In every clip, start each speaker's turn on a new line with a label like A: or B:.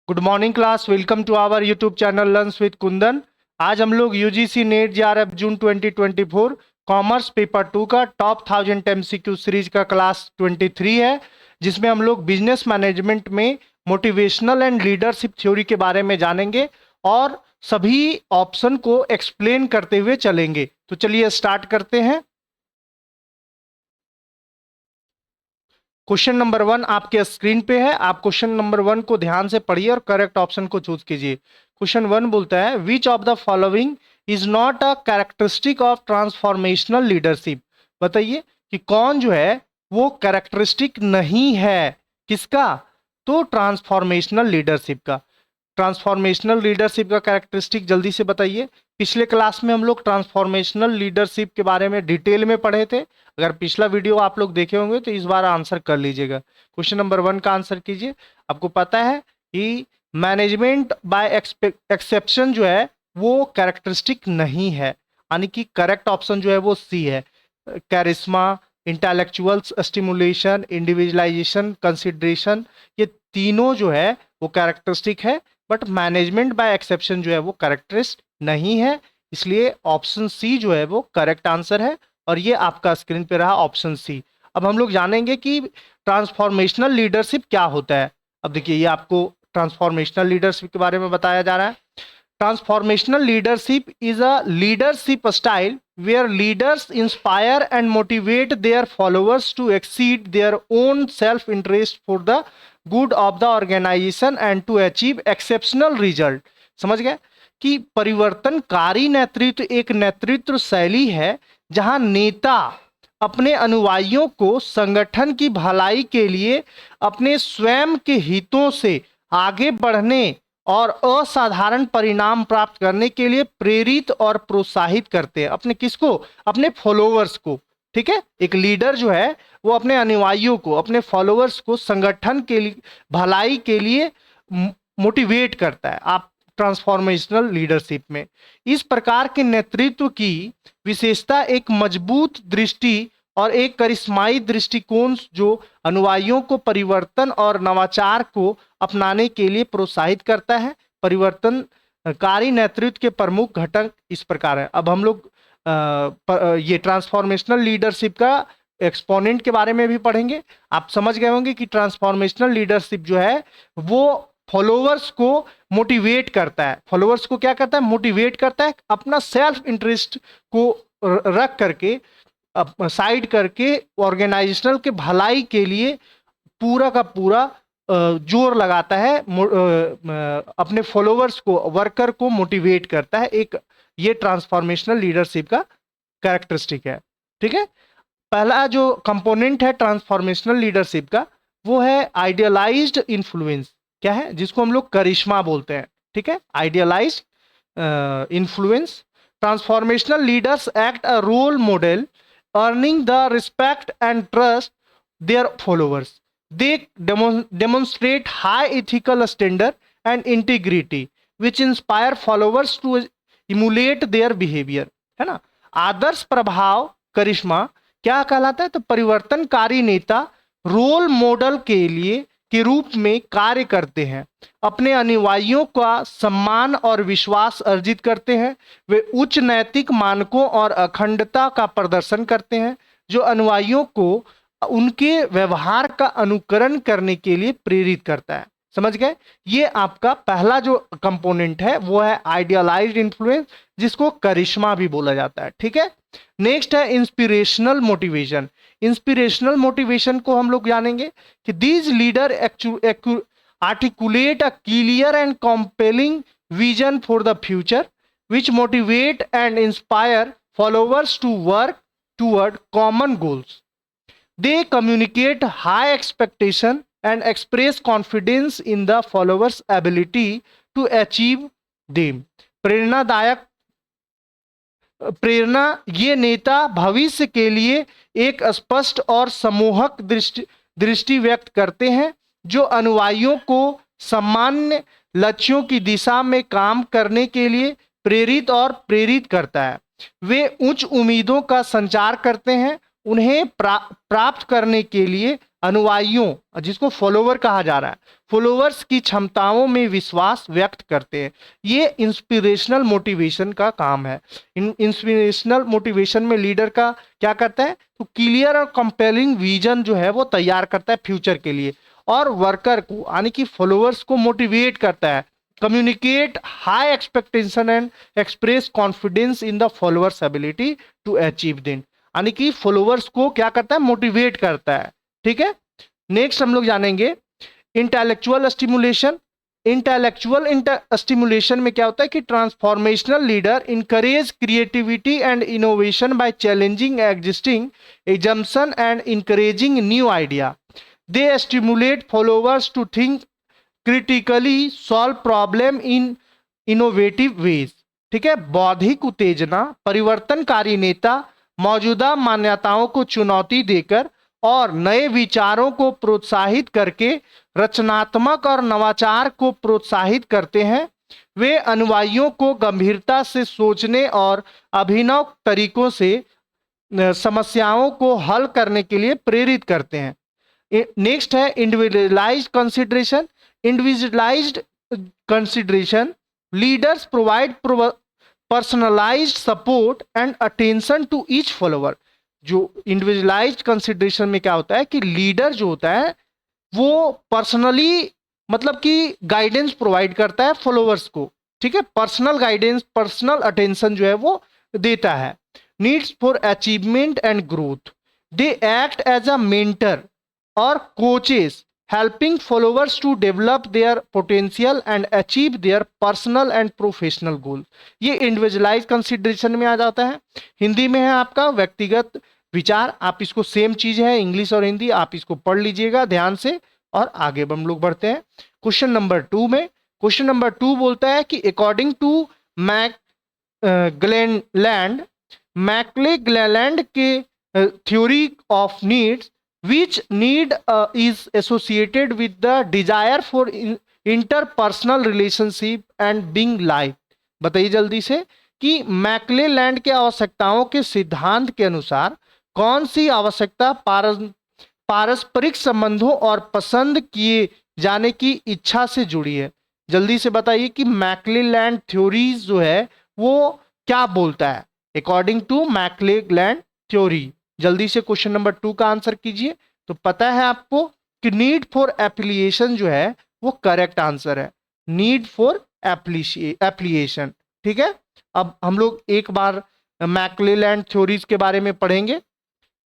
A: Good morning class, welcome to our YouTube channel learns with Kundan. आज हम लोग UGC NET JRF June 2024 commerce paper 2 का top 1000 MCQ series का class 23 है, जिसमें हम लोग बिजनेस मैनेजमेंट में मोटिवेशनल एंड लीडरशिप थ्योरी के बारे में जानेंगे और सभी ऑप्शन को एक्सप्लेन करते हुए चलेंगे। तो चलिए स्टार्ट करते हैं। क्वेश्चन नंबर 1 आपके स्क्रीन पे है। आप क्वेश्चन नंबर 1 को ध्यान से पढ़िए और करेक्ट ऑप्शन को चूज कीजिए। क्वेश्चन 1 बोलता है, विच of the following is not a characteristic of transformational leadership. बताइए कि कौन जो है वो कैरेक्टरिस्टिक नहीं है किसका, तो ट्रांसफॉर्मेशनल लीडरशिप का। ट्रांसफॉर्मेशनल लीडरशिप का कैरेक्टरिस्टिक जल्दी से बताइए। पिछले क्लास में हम लोग ट्रांसफॉर्मेशनल लीडरशिप के बारे में डिटेल में पढ़े थे। अगर पिछला वीडियो आप लोग देखे होंगे तो इस बार आंसर कर लीजिएगा। क्वेश्चन नंबर 1 का आंसर कीजिए। आपको पता है कि मैनेजमेंट बाय एक्सेप्शन जो है वो कैरेक्टरिस्टिक नहीं है, यानी कि करेक्ट ऑप्शन जो है वो सी है। कैरिस्मा, इंटेलेक्चुअल स्टिमुलेशन, इंडिविजुअलाइजेशन, कंसिडरेशन, ये तीनों जो है वो कैरेक्टरिस्टिक है, बट मैनेजमेंट बाय एक्सेप्शन जो है वो कैरेक्टरिस्टिक नहीं है। इसलिए ऑप्शन सी जो है वो करेक्ट आंसर है और ये आपका स्क्रीन पे रहा ऑप्शन सी। अब हम लोग जानेंगे कि ट्रांसफॉर्मेशनल लीडरशिप क्या होता है। अब देखिए, ये आपको ट्रांसफॉर्मेशनल लीडरशिप के बारे में बताया जा रहा है। Transformational leadership is a leadership style where leaders inspire and motivate their followers to exceed their own self interest for the good of the organization and to achieve exceptional result। समझ गए कि परिवर्तनकारी नेतृत्व एक नेतृत्व शैली है जहां नेता अपने अनुयायियों को संगठन की भलाई के लिए अपने स्वयं के हितों से आगे बढ़ने और असाधारण परिणाम प्राप्त करने के लिए प्रेरित और प्रोत्साहित करते हैं। अपने किसको? अपने फॉलोअर्स को। ठीक है, एक लीडर जो है वो अपने अनुयायियों को, अपने फॉलोअर्स को संगठन के लिए भलाई के लिए मोटिवेट करता है। आप ट्रांसफॉर्मेशनल लीडरशिप में इस प्रकार के नेतृत्व की विशेषता एक मजबूत दृष्टि और एक करिश्माई दृष्टिकोण जो अनुयायियों को परिवर्तन और नवाचार को अपनाने के लिए प्रोत्साहित करता है। परिवर्तनकारी नेतृत्व के प्रमुख घटक इस प्रकार है। अब हम लोग ये ट्रांसफॉर्मेशनल लीडरशिप का एक्सपोनेंट के बारे में भी पढ़ेंगे। आप समझ गए होंगे कि ट्रांसफॉर्मेशनल लीडरशिप जो है वो फॉलोअर्स को मोटिवेट करता है। फॉलोअर्स को क्या करता है? मोटिवेट करता है। अपना सेल्फ इंटरेस्ट को रख करके, साइड करके, ऑर्गेनाइजेशनल के भलाई के लिए पूरा का पूरा जोर लगाता है, अपने फॉलोअर्स को, वर्कर को मोटिवेट करता है। एक ये ट्रांसफॉर्मेशनल लीडरशिप का कैरेक्टरिस्टिक है। ठीक है, पहला जो कंपोनेंट है ट्रांसफॉर्मेशनल लीडरशिप का वो है आइडियलाइज्ड इन्फ्लुएंस। क्या है? जिसको हम लोग करिश्मा बोलते हैं। ठीक है, idealized influence. Transformational leaders act a role model earning the respect and trust their followers. They demonstrate high ethical standard and integrity which inspire followers to emulate their behavior। है ना? आदर्श प्रभाव करिश्मा क्या कहलाता है? तो परिवर्तनकारी नेता रोल मॉडल के रूप में कार्य करते हैं, अपने अनुयायियों का सम्मान और विश्वास अर्जित करते हैं। वे उच्च नैतिक मानकों और अखंडता का प्रदर्शन करते हैं जो अनुयायियों को उनके व्यवहार का अनुकरण करने के लिए प्रेरित करता है। समझ गए? ये आपका पहला जो कंपोनेंट है वो है आइडियलाइज्ड इन्फ्लुएंस, जिसको करिश्मा भी बोला जाता है। ठीक है, नेक्स्ट है इंस्पिरेशनल मोटिवेशन। इंस्पिरेशनल मोटिवेशन को हम लोग जानेंगे कि these leader articulate a clear and compelling vision for the future which motivate and inspire followers to work toward common goals. They communicate high expectation and express confidence in the followers' ability to achieve them. प्रेरणा ये नेता भविष्य के लिए एक स्पष्ट और सम्मोहक दृष्टि व्यक्त करते हैं जो अनुयायियों को सामान्य लक्ष्यों की दिशा में काम करने के लिए प्रेरित करता है। वे उच्च उम्मीदों का संचार करते हैं, उन्हें प्राप्त करने के लिए अनुयायियों, जिसको फॉलोवर कहा जा रहा है, फॉलोअर्स की क्षमताओं में विश्वास व्यक्त करते हैं। ये इंस्पिरेशनल मोटिवेशन का काम है। इंस्पिरेशनल मोटिवेशन में लीडर का क्या करता है, तो क्लियर और कंपेलिंग विजन जो है वो तैयार करता है फ्यूचर के लिए, और वर्कर को यानी कि फॉलोअर्स को मोटिवेट करता है, communicate high expectation and express confidence in the followers ability to achieve them, यानी कि फॉलोअर्स को क्या करता है, मोटिवेट करता है। ठीक है, नेक्स्ट हम लोग जानेंगे इंटेलेक्चुअल स्टिमुलेशन। इंटेलेक्चुअल स्टिमुलेशन में क्या होता है कि transformational leader encourage creativity and innovation by challenging existing assumption and encouraging new idea. They stimulate followers to think critically, solve problem in innovative ways. ठीक है, बौद्धिक उत्तेजना परिवर्तनकारी नेता मौजूदा मान्यताओं को चुनौती देकर और नए विचारों को प्रोत्साहित करके रचनात्मक और नवाचार को प्रोत्साहित करते हैं। वे अनुयायियों को गंभीरता से सोचने और अभिनव तरीकों से समस्याओं को हल करने के लिए प्रेरित करते हैं। नेक्स्ट है individualized consideration. Individualized consideration leaders provide personalized support and attention to each follower. जो इंडिविजुअलाइज्ड कंसिडरेशन में क्या होता है कि लीडर जो होता है वो पर्सनली मतलब कि गाइडेंस प्रोवाइड करता है फॉलोअर्स को। ठीक है, पर्सनल गाइडेंस, पर्सनल अटेंशन जो है वो देता है। Needs for achievement and growth, they act as a mentor और coaches helping followers to develop their potential and achieve their personal and professional goal। ये इंडिविजुअलाइज कंसिडरेशन में आ जाता है। हिंदी में है आपका व्यक्तिगत विचार। आप इसको सेम चीज है इंग्लिश और हिंदी, आप इसको पढ़ लीजिएगा ध्यान से और आगे हम लोग बढ़ते हैं क्वेश्चन नंबर 2 में। क्वेश्चन नंबर 2 बोलता है कि अकॉर्डिंग टू मैक्लेलैंड के theory of needs, which need is associated with the desire for interpersonal relationship and being liked। बताइए जल्दी से कि मैक्लेलैंड के आवश्यकताओं के सिद्धांत के अनुसार कौन सी आवश्यकता पारस्परिक संबंधों और पसंद किए जाने की इच्छा से जुड़ी है। जल्दी से बताइए कि मैक्लेलैंड थ्योरीज जो है वो क्या बोलता है अकॉर्डिंग टू मैक्लेलैंड थ्योरी। जल्दी से क्वेश्चन नंबर 2 का आंसर कीजिए। तो पता है आपको कि नीड फॉर एप्लीकेशन जो है वो करेक्ट आंसर है, नीड फॉर एप्लीकेशन। ठीक है, अब हम लोग एक बार मैक्लेलैंड थ्योरीज के बारे में पढ़ेंगे।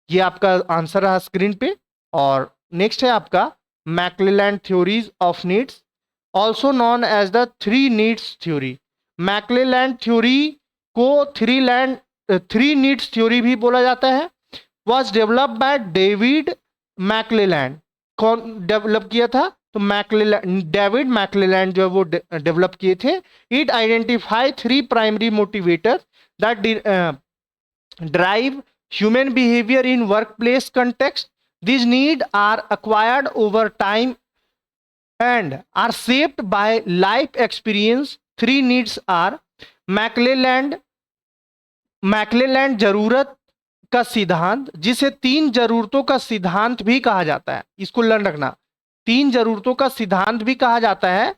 A: ये आपका आंसर रहा स्क्रीन पे। और नेक्स्ट है आपका McClelland theories of needs, also known as the 3 needs theory. McClelland theory को 3 नीड्स थ्योरी भी बोला जाता है। Was develop by David McClelland. कौन डेवलप किया था, तो डेविड मैक्लेलैंड जो है वो डेवलप किए थे। It identify 3 primary motivator that drive human behaviour in work place context. This need are acquired over time and are shaped by life experience. 3 needs are मैक्लेलैंड जरूरत का सिद्धांत, जिसे 3 जरूरतों का सिद्धांत भी कहा जाता है। इसको लर्न रखना, 3 जरूरतों का सिद्धांत भी कहा जाता है।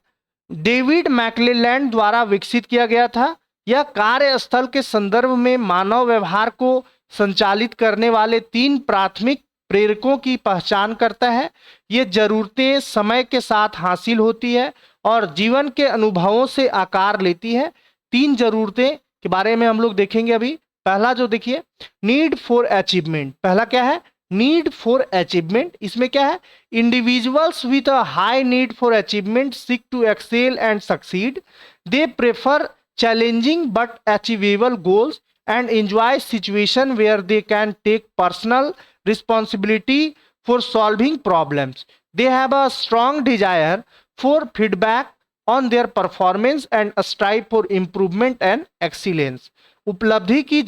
A: डेविड मैक्लेलैंड द्वारा विकसित किया गया था। यह कार्यस्थल के संदर्भ में मानव व्यवहार को संचालित करने वाले 3 प्राथमिक प्रेरकों की पहचान करता है। ये जरूरतें समय के साथ हासिल होती है और जीवन के अनुभवों से आकार लेती है। 3 जरूरतें के बारे में हम लोग देखेंगे अभी। पहला जो देखिए नीड फॉर अचीवमेंट, पहला क्या है, नीड फॉर अचीवमेंट। इसमें क्या है, individuals with a high need for achievement seek to excel and succeed. They prefer challenging but achievable goals and enjoy situation where they can take personal responsibility for solving problems. They have a strong desire for feedback on their performance and strive for improvement and excellence. उपलब्धि की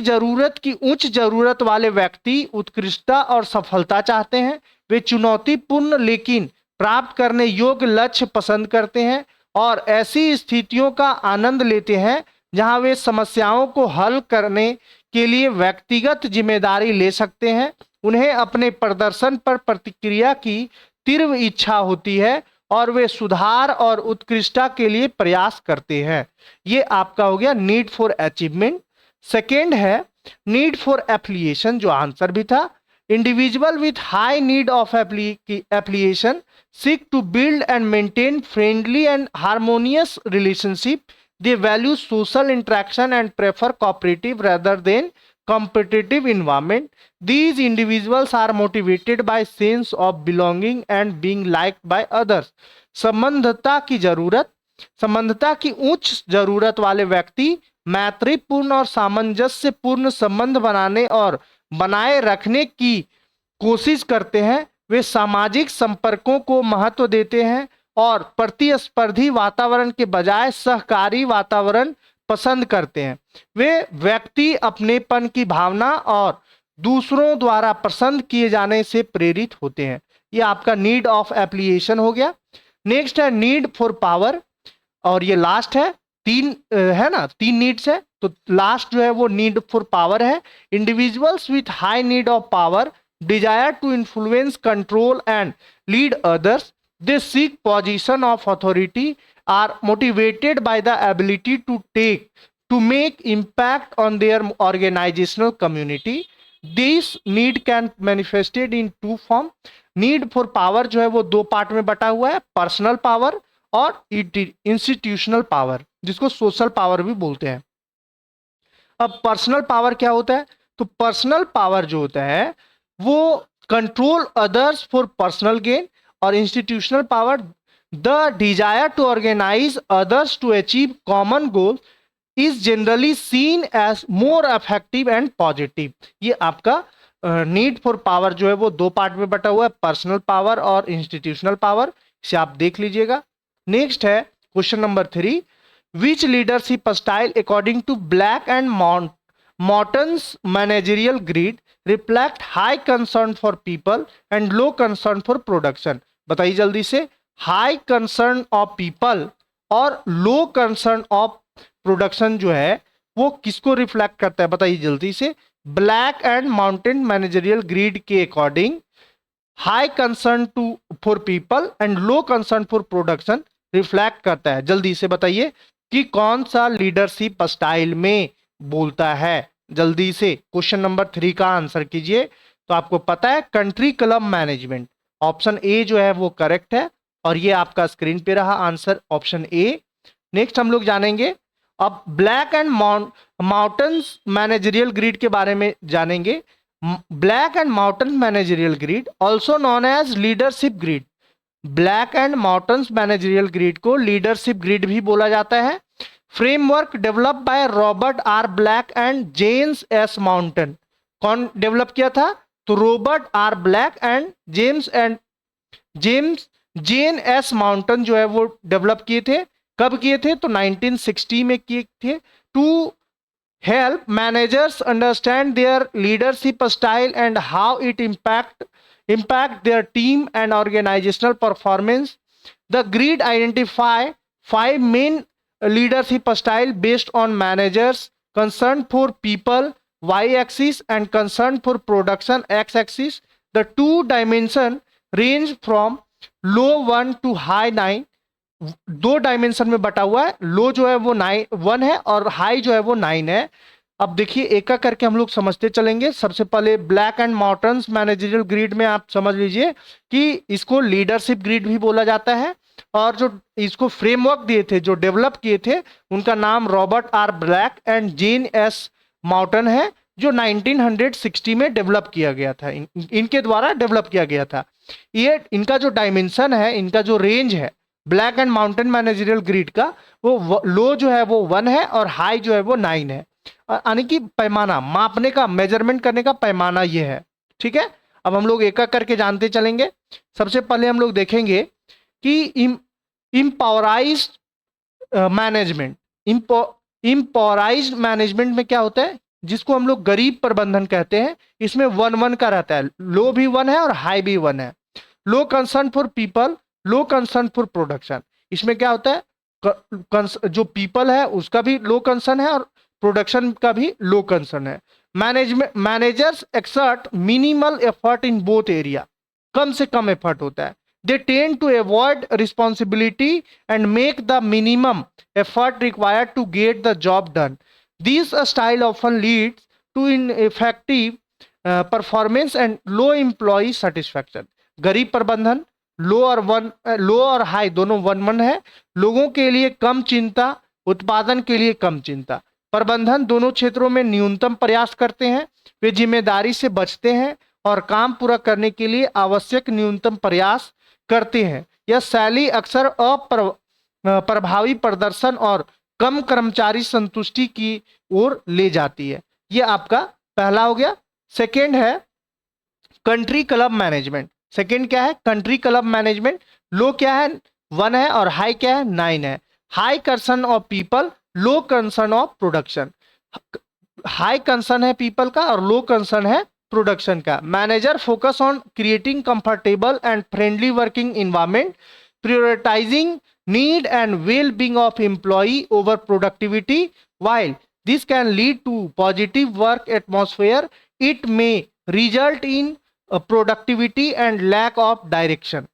A: जरूरत की उच्च जरूरत वाले व्यक्ति उत्कृष्टता और सफलता चाहते हैं। वे चुनौतीपूर्ण लेकिन प्राप्त करने योग्य लक्ष्य पसंद करते हैं और ऐसी स्थितियों का आनंद लेते हैं जहां वे समस्याओं को हल करने के लिए व्यक्तिगत जिम्मेदारी ले सकते हैं। उन्हें अपने प्रदर्शन पर प्रतिक्रिया की तीव्र इच्छा होती है और वे सुधार और उत्कृष्टता के लिए प्रयास करते हैं। ये आपका हो गया नीड फॉर अचीवमेंट। सेकेंड है नीड फॉर एप्लीकेशन, जो आंसर भी था। Individual with high need of application seek to build and maintain friendly and harmonious relationship. They value social interaction and prefer cooperative rather than competitive environment. These individuals are motivated by sense of belonging and being liked by others. संबंधता की उच्च जरूरत वाले व्यक्ति मैत्रीपूर्ण और सामंजस्यपूर्ण संबंध बनाने और बनाए रखने की कोशिश करते हैं। वे सामाजिक संपर्कों को महत्व देते हैं और प्रतिस्पर्धी वातावरण के बजाय सहकारी वातावरण पसंद करते हैं। वे व्यक्ति अपनेपन की भावना और दूसरों द्वारा पसंद किए जाने से प्रेरित होते हैं। ये आपका नीड ऑफ एप्लीकेशन हो गया। नेक्स्ट है नीड फॉर पावर, और ये लास्ट है। तीन है ना, तीन नीड्स है, तो लास्ट जो है वो नीड फॉर पावर है। Individuals with high need of power desire to influence, control and lead others. They seek position of authority, are motivated by the ability to make impact on their organizational community. This need can manifested in two form. Need for power जो है वो दो part में बटा हुआ है, personal power और institutional power, जिसको सोशल पावर भी बोलते हैं। अब पर्सनल पावर क्या होता है? तो पर्सनल पावर जो होता है वो control others for personal gain, और institutional power the desire to organise others to achieve common goal is generally seen as more effective and positive. ये आपका नीड फॉर पावर जो है वो दो पार्ट में बटा हुआ है, पर्सनल पावर और इंस्टीट्यूशनल पावर। इसे आप देख लीजिएगा। नेक्स्ट है question number 3, which leadership style according to Blake and Morton's managerial grid reflect high concern for people and low concern for production। बताइए जल्दी से, हाई कंसर्न ऑफ पीपल और लो कंसर्न ऑफ प्रोडक्शन जो है वो किसको रिफ्लेक्ट करता है? बताइए जल्दी से। Blake and Mouton managerial grid के according high concern for people and low concern for production reflect करता है। जल्दी से बताइए कि कौन सा लीडरशिप स्टाइल में बोलता है। जल्दी से क्वेश्चन नंबर 3 का आंसर कीजिए। तो आपको पता है country club management, option A जो है वो करेक्ट है, और ये आपका स्क्रीन पे रहा आंसर ऑप्शन ए। नेक्स्ट हम लोग जानेंगे अब Blake and Mouton's managerial grid के बारे में जानेंगे। Blake and Mouton managerial grid also known as leadership grid. Blake and Mouton's managerial grid को लीडरशिप ग्रिड भी बोला जाता है। Framework develop by Robert R Blake and James S Mouton. कौन डेवलप किया था? तो Robert R Blake and Jane S Mouton जो है वो डेवलप किए थे। कब किए थे? तो 1960 में किए थे। To help managers understand their leadership style and how it impact their team and organizational performance. The grid identify 5 main leadership style based on managers, concern for people y-axis and concern for production x-axis. The two dimension range from low 1 to high 9. दो dimension में बटा हुआ है। लो जो है वो 1 है और हाई जो है वो 9 है। अब देखिए एक एक करके हम लोग समझते चलेंगे। सबसे पहले black and Mouton's managerial grid में आप समझ लीजिए कि इसको लीडरशिप ग्रिड भी बोला जाता है, और जो इसको फ्रेमवर्क दिए थे, जो डेवलप किए थे, उनका नाम Robert R Blake and Jane S Mouton है, जो 1960 में डेवलप किया गया था। इनके द्वारा डेवलप किया गया था। ये इनका जो डायमेंशन है, इनका जो रेंज है black and Mouton managerial grid का, वो लो जो है वो 1 है और हाई जो है वो 9 है। यानी कि पैमाना मापने का, मेजरमेंट करने का पैमाना ये है। ठीक है, अब हम लोग एक एक करके जानते चलेंगे। सबसे पहले हम लोग देखेंगे कि इम्पावराइज्ड मैनेजमेंट। इम्पावराइज्ड मैनेजमेंट में क्या होता है, जिसको हम लोग गरीब प्रबंधन कहते हैं। इसमें 1-1 का रहता है, लो भी 1 है और हाई भी 1 है। Low concern for people, low concern for production. इसमें क्या होता है, जो पीपल है उसका भी लो कंसर्न है और प्रोडक्शन का भी लो कंसर्न है। Managers exert minimal effort in both area, कम से कम एफर्ट होता है। they tend to avoid responsibility and make the minimum effort required to get the job done. This style often leads to ineffective performance and low employ satisfaction. गरीब प्रबंधन, लो और high दोनों one one है. लोगों के लिए कम चिंता, उत्पादन के लिए कम चिंता. प्रबंधन दोनों क्षेत्रों में न्यूनतम प्रयास करते हैं, वे जिम्मेदारी से बचते हैं और काम पूरा करने के लिए आवश्यक न्यूनतम प्रयास करते हैं. यह शैली अक्सर प्रभावी प्रदर्शन और कम कर्मचारी संतुष्टि की ओर ले जाती है. यह आपका पहला हो गया. सेकेंड है कंट्री क्लब मैनेजमेंट. सेकेंड क्या है? Country club management. लो क्या है? 1 है और हाई क्या है? 9 है. High concern of people, low concern of production. High concern है पीपल का और लो कंसर्न है प्रोडक्शन का. Manager focus on creating comfortable and friendly working environment, prioritizing need and well-being of employee over productivity. While this can lead to positive work atmosphere, it may result in productivity and lack of direction.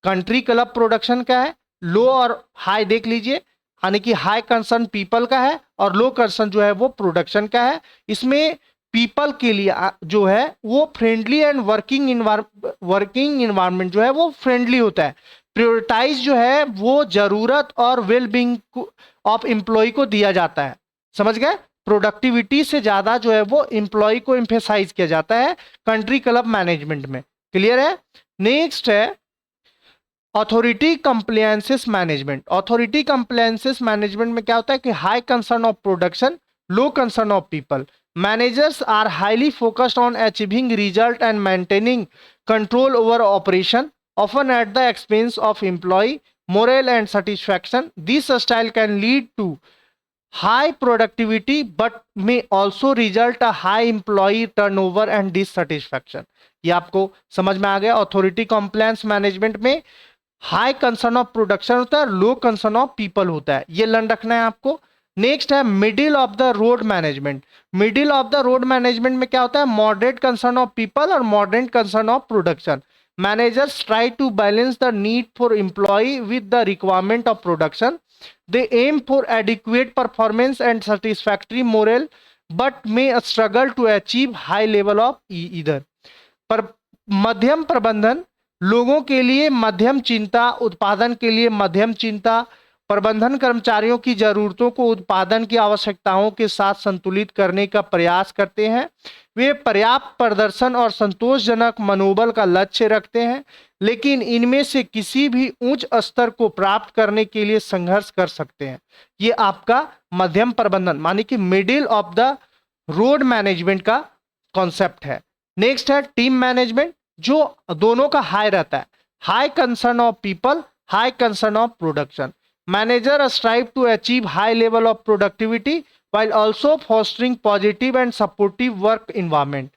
A: Country club production का है. लो और high देख लीजिए, यानी कि high concern people का है और लो कंसर्न जो है वो प्रोडक्शन का है. इसमें पीपल के लिए जो है वो फ्रेंडली एंड वर्किंग इन्वायरमेंट जो है वो फ्रेंडली होता है. प्रायोरिटाइज जो है वो जरूरत और वेलबींग ऑफ एम्प्लॉय को दिया जाता है. समझ गए? प्रोडक्टिविटी से ज्यादा जो है वो एम्प्लॉय को एम्फेसाइज किया जाता है कंट्री क्लब मैनेजमेंट में. क्लियर है? नेक्स्ट है authority compliances management. Authority compliances management में क्या होता है कि high concern of production, low concern of people. Managers are highly focused on achieving result and maintaining control over operation, often at the expense of employee morale and satisfaction. This style can lead to high productivity but may also result a high employee turnover and dissatisfaction. ये आपको समझ में आ गया. Authority compliance management में high concern of production होता है, low concern of people होता है. ये लर्न रखना है आपको. नेक्स्ट है middle of the road management. Middle of the road management में क्या होता है? मॉडरेट कंसर्न ऑफ पीपल और moderate concern of production. Managers try to balance the need for employee with the requirement of production. They aim for adequate performance and satisfactory morale, but may struggle to achieve high level of either. पर मध्यम प्रबंधन लोगों के लिए मध्यम चिंता, उत्पादन के लिए मध्यम चिंता. प्रबंधन कर्मचारियों की जरूरतों को उत्पादन की आवश्यकताओं के साथ संतुलित करने का प्रयास करते हैं. वे पर्याप्त प्रदर्शन और संतोषजनक मनोबल का लक्ष्य रखते हैं, लेकिन इनमें से किसी भी उच्च स्तर को प्राप्त करने के लिए संघर्ष कर सकते हैं. ये आपका मध्यम प्रबंधन माने कि middle of the road management का कॉन्सेप्ट है. नेक्स्ट है टीम मैनेजमेंट, जो दोनों का हाई रहता है. High concern of people, high concern of production. Manager strive to achieve high level of productivity while also fostering positive and supportive work environment.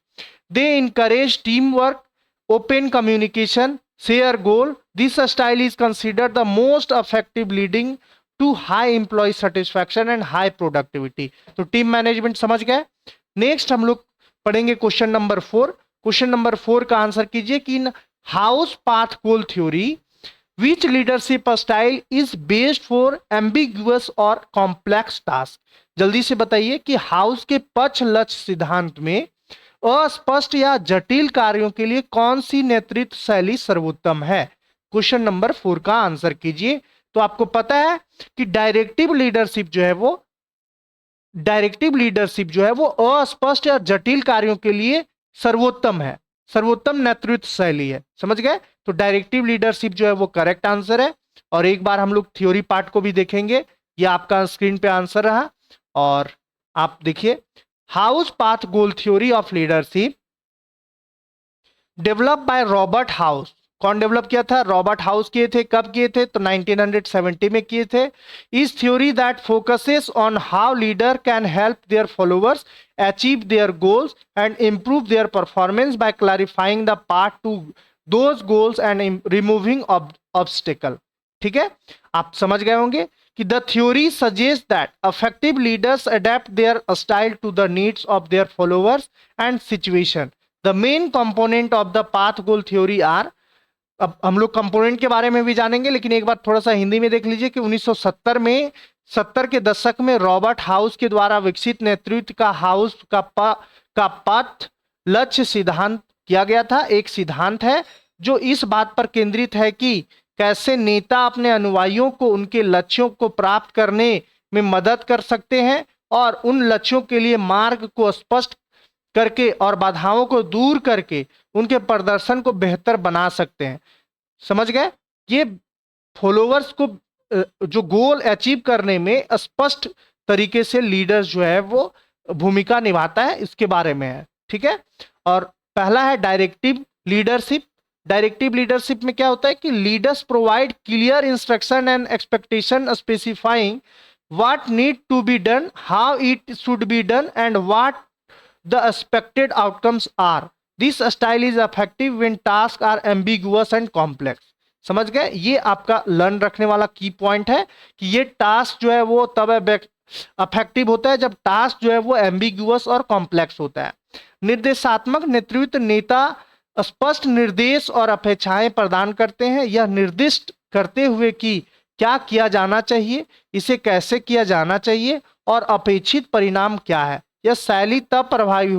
A: They encourage teamwork, open communication, share goal. This style is considered the most effective leading to high employee satisfaction and high productivity. तो team management समझ गए. Next हम लोग पढ़ेंगे question number 4. Question number 4 का answer कीजिए कि in house path goal theory which leadership style is based for ambiguous or complex task. जल्दी से बताइए कि हाउस के पक्ष लक्ष्य सिद्धांत में अस्पष्ट या जटिल कार्यों के लिए कौन सी नेतृत्व शैली सर्वोत्तम है. क्वेश्चन नंबर 4 का आंसर कीजिए. तो आपको पता है कि डायरेक्टिव लीडरशिप जो है वो अस्पष्ट या जटिल कार्यों के लिए सर्वोत्तम है, सर्वोत्तम नेतृत्व शैली है. समझ गए? तो डायरेक्टिव लीडरशिप जो है वो करेक्ट आंसर है. और एक बार हम लोग थ्योरी पार्ट को भी देखेंगे. ये आपका स्क्रीन पे आंसर रहा और आप देखिए. House path goal theory of leadership develop by Robert house. कौन डेवलप किया था? रॉबर्ट हाउस किए थे. कब किए थे? तो 1970 में किए थे. इस theory that focuses on how leader can help their followers achieve their goals and improve their performance by clarifying the path to those goals and removing obstacle. ठीक है, आप समझ गए होंगे कि the theory suggest that effective leaders adapt their style to the needs of their followers and situation. The main component of the path goal theory are अब हम लोग कंपोनेंट के बारे में भी जानेंगे, लेकिन एक बार थोड़ा सा हिंदी में देख लीजिए कि 1970 में 70 के दशक में रॉबर्ट हाउस के द्वारा विकसित नेतृत्व का का पथ लक्ष्य सिद्धांत किया गया था। एक सिद्धांत है जो इस बात पर केंद्रित है कि कैसे नेता अपने अनुयायियों को उनके लक्ष्यों को प्राप्त करने में मदद कर सकते हैं और उन लक्ष्यों के लिए मार्ग को स्पष्ट करके और बाधाओं को दूर करके उनके प्रदर्शन को बेहतर बना सकते हैं। समझ गए? ये फॉलोअर्स को जो गोल अचीव करने में स्पष्ट तरीके से लीडर्स जो है वो भूमिका निभाता है, इसके बारे में है। ठीक है। और पहला है डायरेक्टिव लीडरशिप। डायरेक्टिव लीडरशिप में क्या होता है कि leaders provide clear instruction and expectation specifying what need to be done, how it should be done and what the expected outcomes are. This style is effective when tasks are ambiguous and complex. समझ गए? ये आपका learn रखने वाला की point है कि ये टास्क जो है वो तब अफेक्टिव होता है जब टास्क जो है वो एम्बिगुअस और कॉम्प्लेक्स होता है। निर्देशात्मक नेतृत्व नेता स्पष्ट निर्देश और अपेक्षाएं प्रदान करते हैं, यह निर्दिष्ट करते हुए कि क्या किया जाना चाहिए, इसे कैसे किया जाना चाहिए और अपेक्षित परिणाम क्या है। यह शैली तब प्रभावी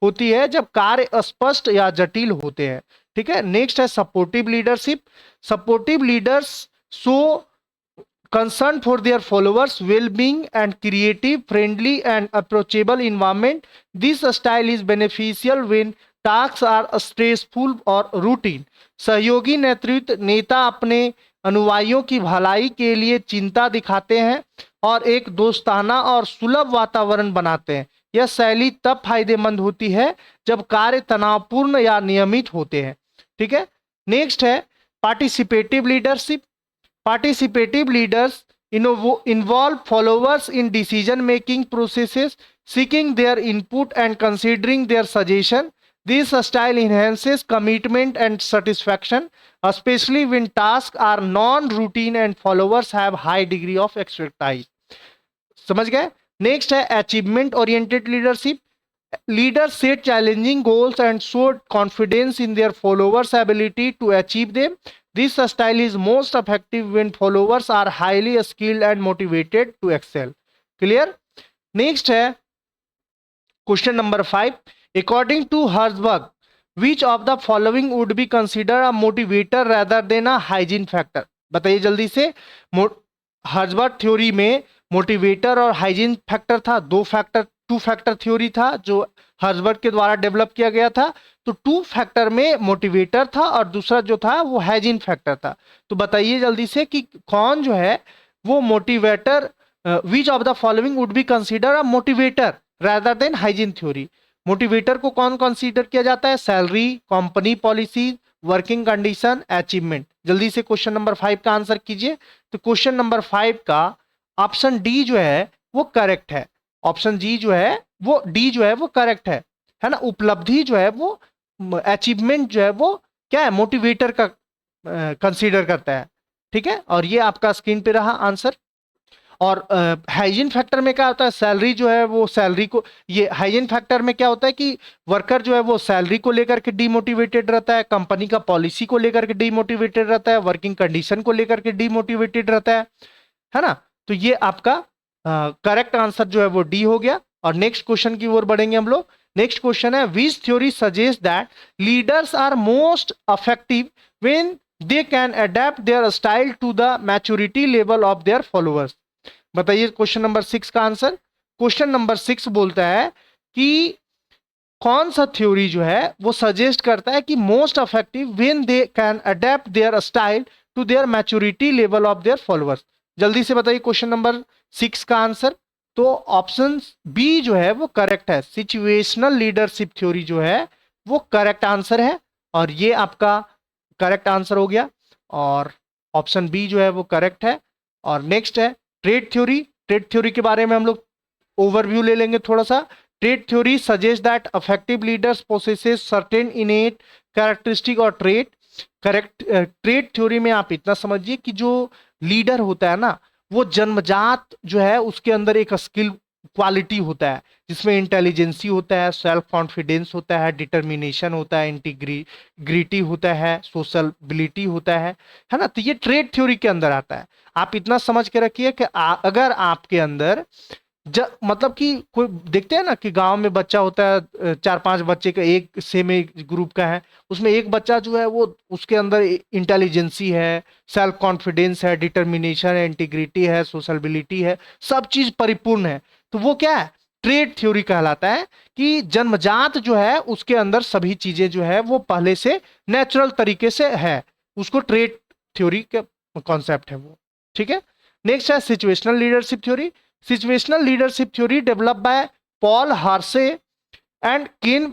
A: होती है जब कार्य स्पष्ट या जटिल होते हैं। ठीक है। नेक्स्ट है supportive leadership. Supportive leaders show concern for their followers well-being and creative, friendly and approachable environment. This style is beneficial when tasks are stressful or routine. सहयोगी नेतृत्व नेता अपने अनुयायियों की भलाई के लिए चिंता दिखाते हैं और एक दोस्ताना और सुलभ वातावरण बनाते हैं। यह शैली तब फायदेमंद होती है जब कार्य तनावपूर्ण या नियमित होते हैं। ठीक है। नेक्स्ट है participative leadership. Participative leaders involve followers in decision-making processes, seeking their input and considering their suggestion. This style enhances commitment and satisfaction, especially when tasks are non-routine and followers have high degree of expertise. समझ गए? Next है achievement oriented leadership. Leaders set challenging goals and show confidence in their followers' ability to achieve them. This style is most effective when followers are highly skilled and motivated to excel. Clear? Next है question number 5. According to Herzberg, which of the following would be considered a motivator rather than a hygiene factor? बताइए जल्दी से। Herzberg theory में motivator और hygiene factor था, two factor theory था जो Herzberg के द्वारा डेवलप किया गया था। तो टू फैक्टर में मोटिवेटर था और दूसरा जो था वो हाइजीन फैक्टर था। तो बताइए जल्दी से कि कौन जो है वो motivator, which of the following would be consider a motivator rather than hygiene theory. Motivator को कौन कंसीडर किया जाता है? Salary, company policy, working condition, achievement. जल्दी से क्वेश्चन नंबर 5 का आंसर कीजिए। तो क्वेश्चन नंबर 5 का ऑप्शन डी जो है वो करेक्ट है। ऑप्शन जी जो है वो डी जो है वो करेक्ट है ना। उपलब्धि जो है वो अचीवमेंट जो है वो क्या है? मोटिवेटर का कंसीडर करता है। ठीक है। और ये आपका स्क्रीन पे रहा आंसर। और हाइजीन फैक्टर में क्या होता है? सैलरी जो है वो सैलरी को, ये हाइजीन फैक्टर में क्या होता है कि वर्कर जो है वो सैलरी को लेकर के डीमोटिवेटेड रहता है, कंपनी का पॉलिसी को लेकर के डीमोटिवेटेड रहता है, वर्किंग कंडीशन को लेकर के डीमोटिवेटेड रहता है ना। तो ये आपका करेक्ट आंसर जो है वो डी हो गया। और नेक्स्ट क्वेश्चन की ओर बढ़ेंगे हम लोग। नेक्स्ट क्वेश्चन है which theory suggest that leaders are most effective when they can adapt their style to the maturity level of their followers. बताइए क्वेश्चन नंबर 6 का आंसर। क्वेश्चन नंबर 6 बोलता है कि कौन सा थ्योरी जो है वो सजेस्ट करता है कि most effective when they can adapt their style to their maturity level of their followers. जल्दी से बताइए क्वेश्चन नंबर 6 का आंसर। तो ऑप्शन बी जो है वो करेक्ट है। सिचुएशनल लीडरशिप थ्योरी जो है वो करेक्ट आंसर है और ये आपका करेक्ट आंसर हो गया और ऑप्शन बी जो है वो करेक्ट है। और नेक्स्ट है ट्रेड थ्योरी। ट्रेड थ्योरी के बारे में हम लोग ओवरव्यू ले लेंगे थोड़ा सा। Trade theory suggest that effective leaders possesses certain इनेट characteristic और ट्रेड। करेक्ट ट्रेड थ्योरी में आप इतना समझिए कि जो लीडर होता है ना वो जन्मजात जो है उसके अंदर एक स्किल क्वालिटी होता है, जिसमें इंटेलिजेंसी होता है, सेल्फ कॉन्फिडेंस होता है, डिटर्मिनेशन होता है, इंटीग्रिटी होता है, सोशलिबिलिटी होता है ना। तो ये ट्रेड थ्योरी के अंदर आता है। आप इतना समझ के रखिए कि अगर आपके अंदर मतलब कि कोई देखते हैं ना कि गांव में बच्चा होता है, चार पांच बच्चे का एक सेम एक ग्रुप का है, उसमें एक बच्चा जो है वो उसके अंदर इंटेलिजेंसी है, सेल्फ कॉन्फिडेंस है, डिटर्मिनेशन है, इंटीग्रिटी है, सोशलिबिलिटी है, सब चीज परिपूर्ण है, तो वो क्या है, ट्रेड थ्योरी कहलाता है। कि जन्मजात जो है उसके अंदर सभी चीजें जो है वो पहले से नेचुरल तरीके से है, उसको ट्रेड थ्योरी का कॉन्सेप्ट है वो। ठीक है। नेक्स्ट है situational leadership theory. Situational leadership theory developed by Paul Hersey and Ken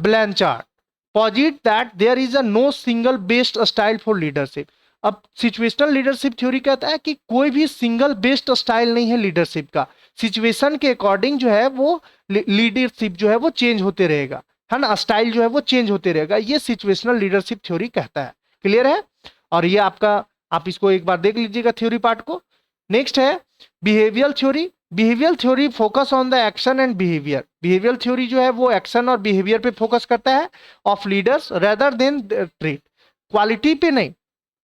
A: Blanchard posit that there is a no single best style for leadership. अब सिचुएशनल लीडरशिप थ्योरी कहता है कि कोई भी सिंगल बेस्ट स्टाइल नहीं है leadership का, situation के अकॉर्डिंग जो है वो लीडरशिप जो है वो चेंज होते रहेगा, है ना, स्टाइल जो है वो चेंज होते रहेगा, ये सिचुएशनल लीडरशिप थ्योरी कहता है। क्लियर है। और ये आपका, आप इसको एक बार देख लीजिएगा थ्योरी पार्ट को। नेक्स्ट है behavioural theory. Behavioural theory focus on the action and behaviour. Behavioural theory जो है वो एक्शन और बिहेवियर पे फोकस करता है of leaders rather than trait, quality पे नहीं,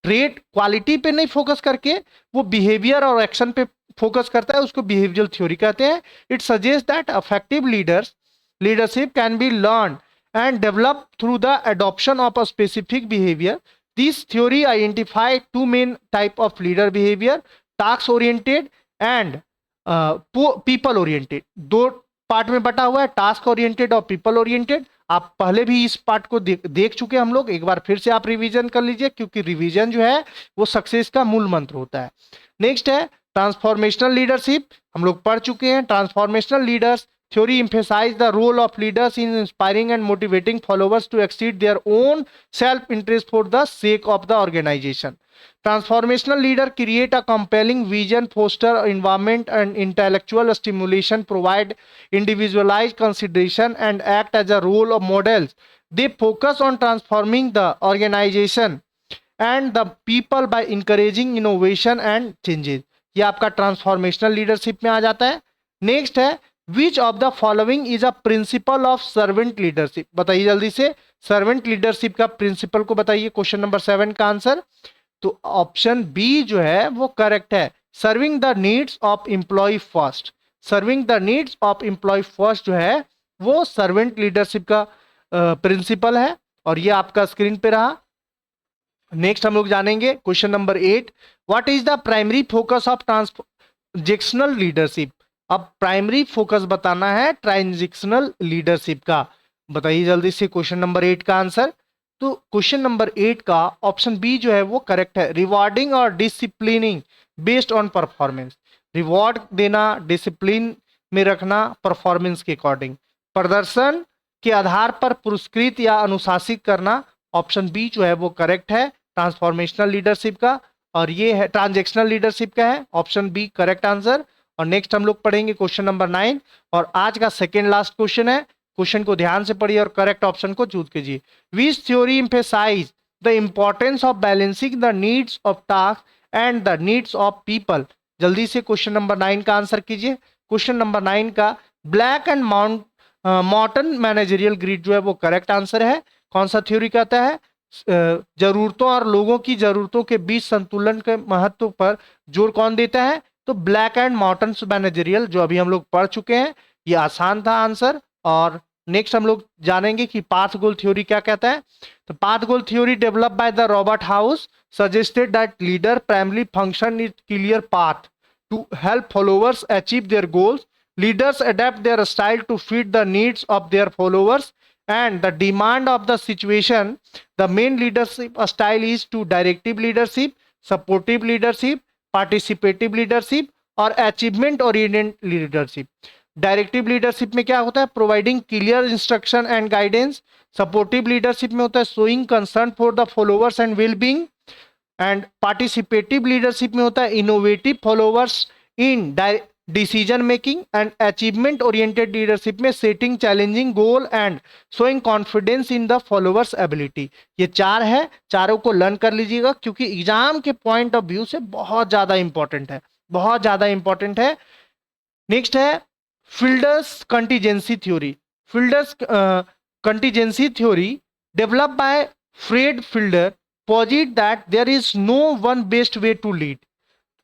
A: ट्रेट क्वालिटी पे नहीं फोकस करके वो बिहेवियर और एक्शन पे फोकस करता है, उसको बिहेवियल थ्योरी कहते हैं। It suggest that effective leadership can be learn and develop through the adoption of a specific behaviour. This theory identify two main type of leader behaviour, task oriented and people oriented. दो part में बटा हुआ है, task oriented और people oriented. आप पहले भी इस पार्ट को देख चुके हैं हम लोग, एक बार फिर से आप रिवीजन कर लीजिए, क्योंकि रिवीजन जो है वो सक्सेस का मूल मंत्र होता है। नेक्स्ट है ट्रांसफॉर्मेशनल लीडरशिप, हम लोग पढ़ चुके हैं। Transformational leaders theory emphasize the role of leaders in inspiring and motivating followers to exceed their own self interest for the sake of the organization. Transformational leader create a compelling vision, foster environment and intellectual stimulation, provide individualized consideration and act as a role of models. They focus on transforming the organization and the people by encouraging innovation and changes. ये आपका transformational leadership में आ जाता है। Next है विच of the following is a principle of servant leadership. बताइए जल्दी से, servant leadership का प्रिंसिपल को बताइए, क्वेश्चन नंबर 7 का आंसर। तो ऑप्शन बी जो है वो करेक्ट है, serving the needs of employ first. Serving the needs of employ first जो है वो सर्वेंट लीडरशिप का प्रिंसिपल है, और ये आपका स्क्रीन पे रहा। नेक्स्ट हम लोग जानेंगे question number 8, what is the primary focus of transactional leadership. अब प्राइमरी फोकस बताना है ट्रांजेक्शनल लीडरशिप का। बताइए जल्दी से क्वेश्चन नंबर 8 का आंसर। तो क्वेश्चन नंबर 8 का ऑप्शन बी जो है वो करेक्ट है, रिवॉर्डिंग और disciplining based on performance. Reward देना, डिसिप्लिन में रखना परफॉर्मेंस के अकॉर्डिंग, प्रदर्शन के आधार पर पुरस्कृत या अनुशासित करना। ऑप्शन बी जो है वो करेक्ट है ट्रांसफॉर्मेशनल लीडरशिप का, और ये है ट्रांजेक्शनल लीडरशिप का है, ऑप्शन बी करेक्ट आंसर। और नेक्स्ट हम लोग पढ़ेंगे क्वेश्चन नंबर 9, और आज का सेकेंड लास्ट क्वेश्चन है। क्वेश्चन को ध्यान से पढ़िए और करेक्ट ऑप्शन को चूज कीजिए। Which theory emphasise the importance of balancing the needs of task and the needs of people. जल्दी से क्वेश्चन नंबर 9 का आंसर कीजिए। क्वेश्चन नंबर 9 का Blake and Mouton managerial grid जो है वो करेक्ट आंसर है। कौन सा थ्योरी कहता है, जरूरतों और लोगों की जरूरतों के बीच संतुलन के महत्व पर जोर कौन देता है, तो ब्लैक एंड मॉर्टन मैनेजरियल, जो अभी हम लोग पढ़ चुके हैं। ये आसान था आंसर। और नेक्स्ट हम लोग जानेंगे कि पाथ गोल थ्योरी क्या कहता है। तो path goal theory develop by the Robert House suggested that leader primary function is clear path to help followers achieve their goals. Leaders adapt their style to fit the needs of their followers and the demand of the situation. The main leadership style is to directive leadership, supportive leadership, participative leadership और achievement oriented leadership. Directive leadership में क्या होता है, providing clear instruction and guidance. Supportive leadership में होता है showing concern for the followers and well being. And participative leadership में होता है innovative followers in decision making. And achievement oriented leadership में setting challenging goal and showing confidence in the followers ability. ये 4 है, चारों को लर्न कर लीजिएगा, क्योंकि एग्जाम के पॉइंट ऑफ व्यू से बहुत ज्यादा इंपॉर्टेंट है, बहुत ज्यादा इंपॉर्टेंट है। नेक्स्ट है Fielder's contingency theory. Fielder's contingency theory, developed by Fred Fielder, posit that there is no one best way to lead.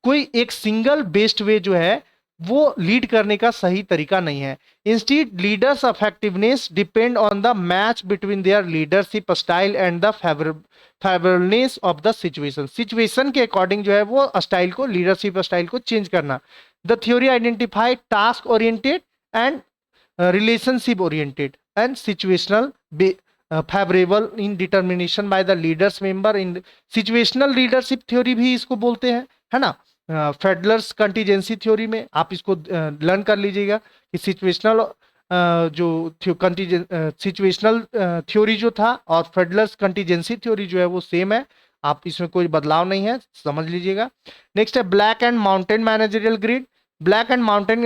A: कोई एक सिंगल बेस्ट वे जो है वो लीड करने का सही तरीका नहीं है. Instead leaders effectiveness depend on the match between their leadership style and the favourableness of the situation. Situation के अकॉर्डिंग जो है वो स्टाइल को, लीडरशिप स्टाइल को चेंज करना. The theory identify task oriented and relationship oriented and situational favorable in determination by the leaders member in situational leadership theory भी इसको बोलते हैं, है ना. फेडलर्स कंटीजेंसी थ्योरी में आप इसको लर्न कर लीजिएगा कि सिचुएशनल जो सिचुएशनल थ्योरी जो था और फेडलर्स कंटीजेंसी थ्योरी जो है वो सेम है, आप इसमें कोई बदलाव नहीं है, समझ लीजिएगा. नेक्स्ट है black and Mouton managerial grid. Black and mountain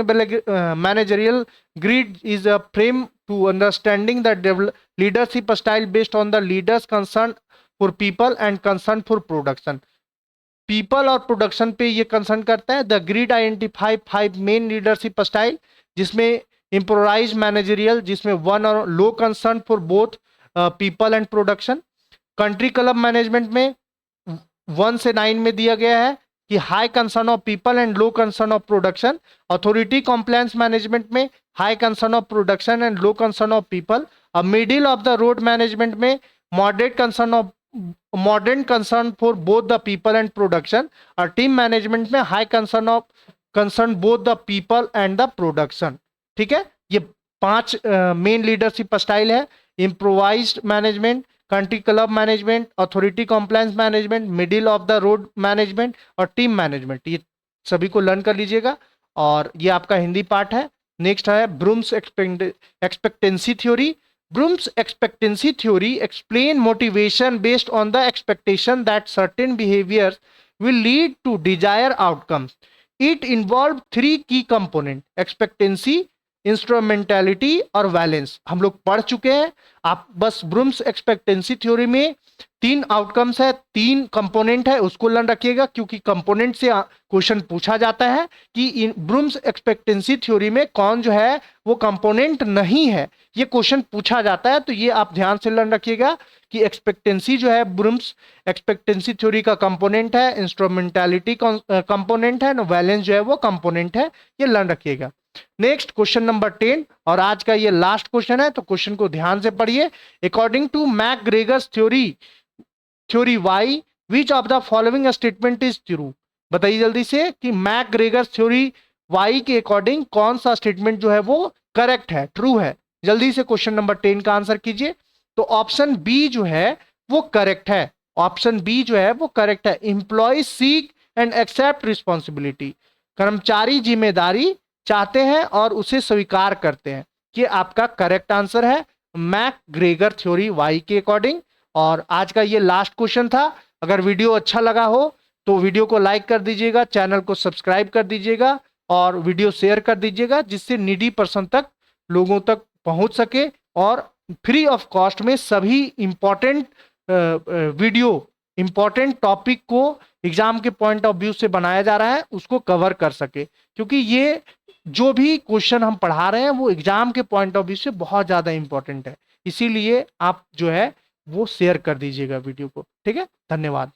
A: managerial grid is a frame to understanding the leadership style based on the leaders concern for people and concern for production. People और production पे ये concern करता है. The grid identify 5 main leadership style, जिसमें improvised managerial, जिसमें 1 और low concern for both people and production. Country club management में 1 से 9 में दिया गया है कि high concern of people and low concern of production. Authority compliance management में high concern of production and low concern of people. अब middle of the road management में modern concern for both the people and production. और team management में high concern both the people and the production. ठीक है, ये 5 main leadership style है. Improvised management, country club management, authority compliance management, middle of the road management और team management. ये सभी को लर्न कर लीजिएगा और ये आपका हिंदी पार्ट है. नेक्स्ट है Vroom's expectancy theory. Vroom's expectancy theory explain motivation based on the expectation that certain behaviours will lead to desire outcomes. It involve 3 key component: expectancy, instrumentality और वैलेंस. हम लोग पढ़ चुके हैं. आप बस ब्रूम्स एक्सपेक्टेंसी थ्योरी में 3 आउटकम्स है, 3 कंपोनेंट है, उसको लर्न रखिएगा क्योंकि कंपोनेंट से क्वेश्चन पूछा जाता है कि ब्रूम्स एक्सपेक्टेंसी थ्योरी में कौन जो है वो कंपोनेंट नहीं है, ये क्वेश्चन पूछा जाता है. तो ये आप ध्यान से लर्न रखिएगा कि एक्सपेक्टेंसी जो है ब्रूम्स एक्सपेक्टेंसी थ्योरी का कंपोनेंट है, इंस्ट्रूमेंटैलिटी कंपोनेंट है, वैलेंस जो है वो कंपोनेंट है. ये लर्न रखिएगा. नेक्स्ट क्वेश्चन नंबर 10 और आज का ये लास्ट क्वेश्चन है, तो क्वेश्चन को ध्यान से पढ़िए. According to McGregor's theory Y which of the following statement is true. बताइए जल्दी से कि मैकग्रेगर्स थ्योरी वाई के अकॉर्डिंग कौन सा स्टेटमेंट जो है वो करेक्ट है, ट्रू है. जल्दी से क्वेश्चन नंबर 10 का आंसर कीजिए. तो ऑप्शन बी जो है वो करेक्ट है. ऑप्शन बी जो है वो करेक्ट है. Employ seek and accept responsibility. कर्मचारी जिम्मेदारी चाहते हैं और उसे स्वीकार करते हैं. ये आपका करेक्ट आंसर है मैकग्रेगर थ्योरी वाई के अकॉर्डिंग. और आज का ये लास्ट क्वेश्चन था. अगर वीडियो अच्छा लगा हो तो वीडियो को लाइक कर दीजिएगा, चैनल को सब्सक्राइब कर दीजिएगा और वीडियो शेयर कर दीजिएगा जिससे नीडी पर्सन तक, लोगों तक पहुंच सके और फ्री ऑफ कॉस्ट में सभी इंपॉर्टेंट वीडियो, इंपॉर्टेंट टॉपिक को एग्जाम के पॉइंट ऑफ व्यू से बनाया जा रहा है उसको कवर कर सके. क्योंकि ये जो भी क्वेश्चन हम पढ़ा रहे हैं वो एग्जाम के पॉइंट ऑफ व्यू से बहुत ज़्यादा इंपॉर्टेंट है. इसीलिए आप जो है वो शेयर कर दीजिएगा वीडियो को. ठीक है, धन्यवाद.